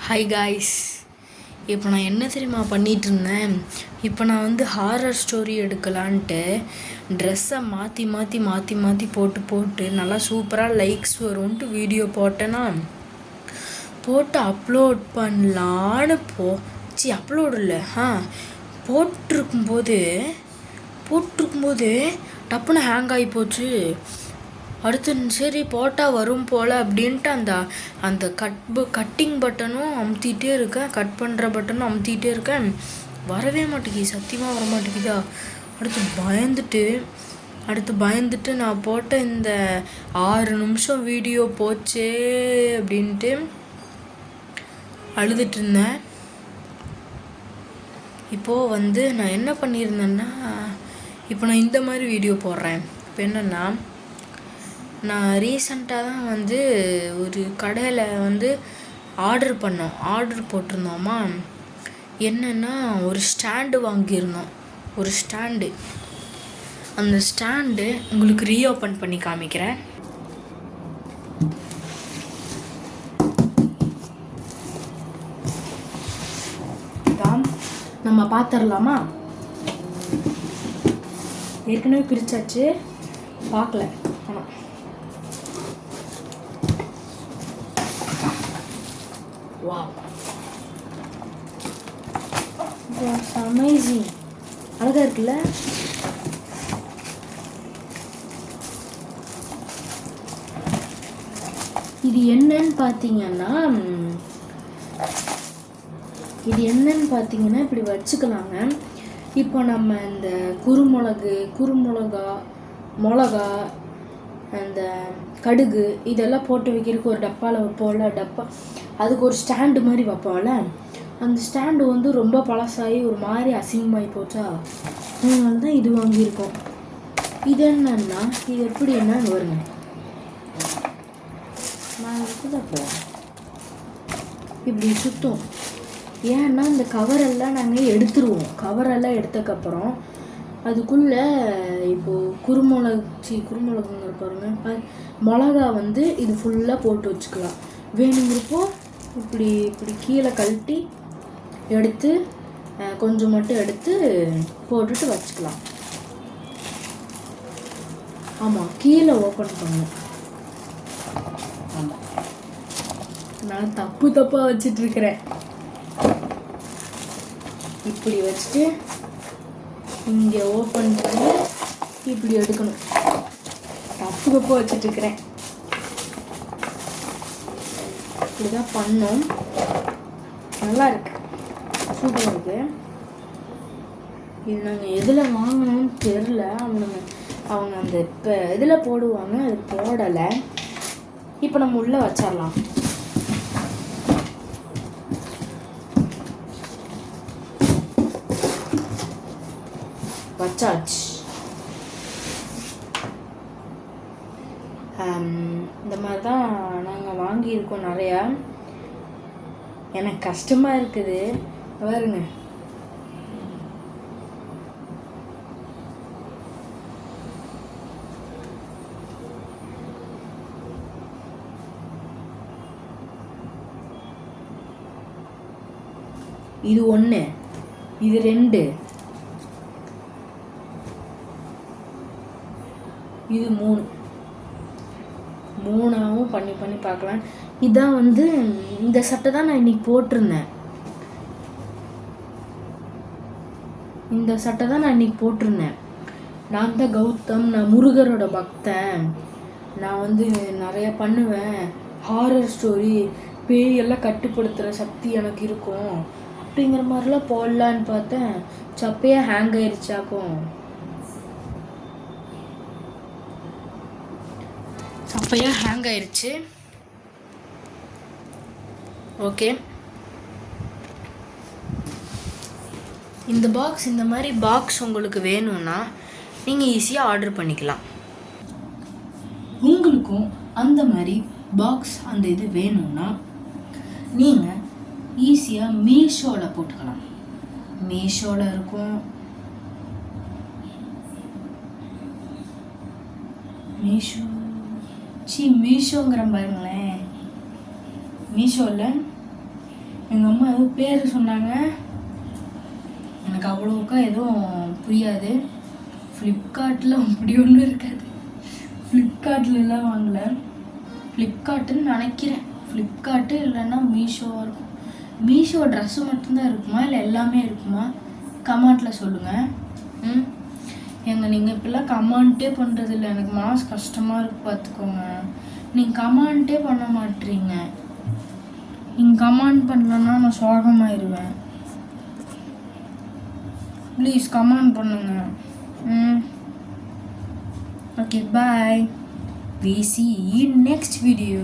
Hi guys. இப்போ நான் என்ன தெரியுமா பண்ணிகிட்டு இருந்தேன்? இப்போ நான் வந்து ஹாரர் ஸ்டோரி எடுக்கலான்ட்டு ட்ரெஸ்ஸை மாற்றி மாற்றி மாற்றி மாற்றி போட்டு நல்லா சூப்பராக லைக்ஸ் வரும்ன்ட்டு வீடியோ போட்டேன்னா போட்டு அப்லோட் பண்ணலான்னு அப்லோடு இல்லை போட்டிருக்கும்போது டப்புன்னு ஹேங் ஆகி போச்சு. அடுத்து சரி போட்டால் வரும் போல் அப்படின்ட்டு அந்த கட்டிங் பட்டனும் அமுத்திட்டே இருக்கேன், கட் பண்ணுற பட்டனும் அமுத்திட்டே இருக்கேன். வரவே மாட்டேங்குது, சத்தியமாக வர மாட்டேங்குதா. அடுத்து பயந்துட்டு நான் போட்ட இந்த 6 நிமிஷம் வீடியோ போச்சே அப்படின்ட்டு அழுதுட்டு இருந்தேன். இப்போது வந்து நான் என்ன பண்ணியிருந்தேன்னா, இப்போ நான் இந்த மாதிரி வீடியோ போடுறேன். இப்போ என்னென்னா, நான் ரீசண்டாக தான் வந்து ஒரு கடையில் வந்து ஆர்டர் போட்டிருந்தோமா. என்னென்னா ஒரு ஸ்டாண்டு வாங்கியிருந்தோம். அந்த ஸ்டாண்டு உங்களுக்கு ரீஓப்பன் பண்ணி காமிக்கிறேன். நம்ம பார்த்துடலாமா? ஏற்கனவே பிரிச்சாச்சு, பார்க்கல. ஆனால் வாவ், அமேசிங், அழகாக இருக்குல்ல? இது என்னன்னு பார்த்தீங்கன்னா இப்படி வச்சுக்கலாங்க. இப்போ நம்ம இந்த மிளகா, அந்த கடுகு இதெல்லாம் போட்டு வைக்கிறதுக்கு ஒரு டப்பாவில் வைப்போம்ல, அதுக்கு ஒரு ஸ்டாண்டு மாதிரி வைப்போம்ல. அந்த ஸ்டாண்டு வந்து ரொம்ப பழசாகி ஒரு மாதிரி அசிங்கமாகி போச்சா, அதனால தான் இது வாங்கியிருக்கோம். இது என்னன்னா, இது எப்படின்னா வருங்க, நான் இருக்குதப்போ இப்படி சுத்தம். ஏன்னா இந்த கவரெல்லாம் நாங்கள் எடுத்துருவோம். எடுத்ததுக்கப்புறம் அதுக்குள்ளே இப்போது குருமிளகுங்க பாருங்க, மிளகா வந்து இது ஃபுல்லாக போட்டு வச்சுக்கலாம். வேணுங்கிறப்போ இப்படி கீழே கழட்டி எடுத்து கொஞ்சம் மட்டும் எடுத்து போட்டுட்டு வச்சுக்கலாம். ஆமாம், கீழே ஓப்பன் பண்ணணும். ஆமாம், நான் தப்பாக வச்சிட்ருக்கிறேன். இப்படி வச்சுட்டு இங்கே ஓப்பன் பண்ணி இப்படி எடுக்கணும். தப்பாக வச்சிட்ருக்கிறேன். இப்படிதான் பண்ணோம். நல்லா இருக்கு, சூப்பராக இருக்கு. இது நாங்கள் எதில் வாங்கினோன்னு தெரில. அவங்க அந்த இப்போ இதில் போடுவாங்க, அது போடலை. இப்போ நம்ம உள்ளே வச்சிடலாம். வச்சாச்சு. இந்த மாதிரி தான் நாங்கள் வாங்கியிருக்கோம் நிறையா. எனக்கு கஷ்டமாக இருக்குது பாருங்க. இது 1, இது 2, இது 3. 3ஆவும் பண்ணி பார்க்கலாம். இதான் வந்து இந்த சட்டை தான் நான் இன்னைக்கு போட்டிருந்தேன். நான் தான் கௌதம், நான் முருகரோட பக்தன். நான் வந்து நிறைய பண்ணுவேன். ஹாரர் ஸ்டோரி, பேயெல்லாம் கட்டுப்படுத்துகிற சக்தி எனக்கு இருக்கும் அப்படிங்கிற மாதிரிலாம் போடலான்னு பார்த்தேன். சப்பையாக ஹேங் ஆயிடுச்சாக்கும். ஓகே, இந்த மாதிரி பாக்ஸ் உங்களுக்கு வேணும்னா நீங்கள் ஈஸியாக ஆர்டர் பண்ணிக்கலாம். உங்களுக்கும் அந்த மாதிரி பாக்ஸ் அந்த இது வேணும்னா நீங்கள் ஈஸியாக மீஷோவில் போட்டுக்கலாம். மீஷோவில் இருக்கும். மீஷோங்கிற பாருங்களேன். மீஷோவில் எங்கள் அம்மா ஏதோ பேர் சொன்னாங்க, எனக்கு அவ்வளோக்கா எதுவும் புரியாது. ஃப்ளிப்கார்ட்டில் அப்படி ஒன்றும் இருக்காது. ஃப்ளிப்கார்ட்லலாம் வாங்கலை. ஃப்ளிப்கார்ட்டுன்னு நினைக்கிறேன். ஃப்ளிப்கார்ட்டு இல்லைன்னா மீஷோவாக இருக்கும். மீஷோ ட்ரெஸ்ஸு மட்டும்தான் இருக்குமா இல்லை எல்லாமே இருக்குமா? கமெண்ட்டில் சொல்லுங்கள். நீங்கள் இப்போல்லாம் கமெண்ட்டே பண்ணுறதில்ல. எனக்கு மனசு கஷ்டமாக இருக்குது பார்த்துக்கோங்க. நீங்கள் கமெண்ட்டே பண்ண மாட்டீங்க. நீங்கள் கமெண்ட் பண்ணலன்னா நான் சோகமாயிருவேன். ப்ளீஸ் கமெண்ட் பண்ணுங்க. Okay, bye. We see you next video.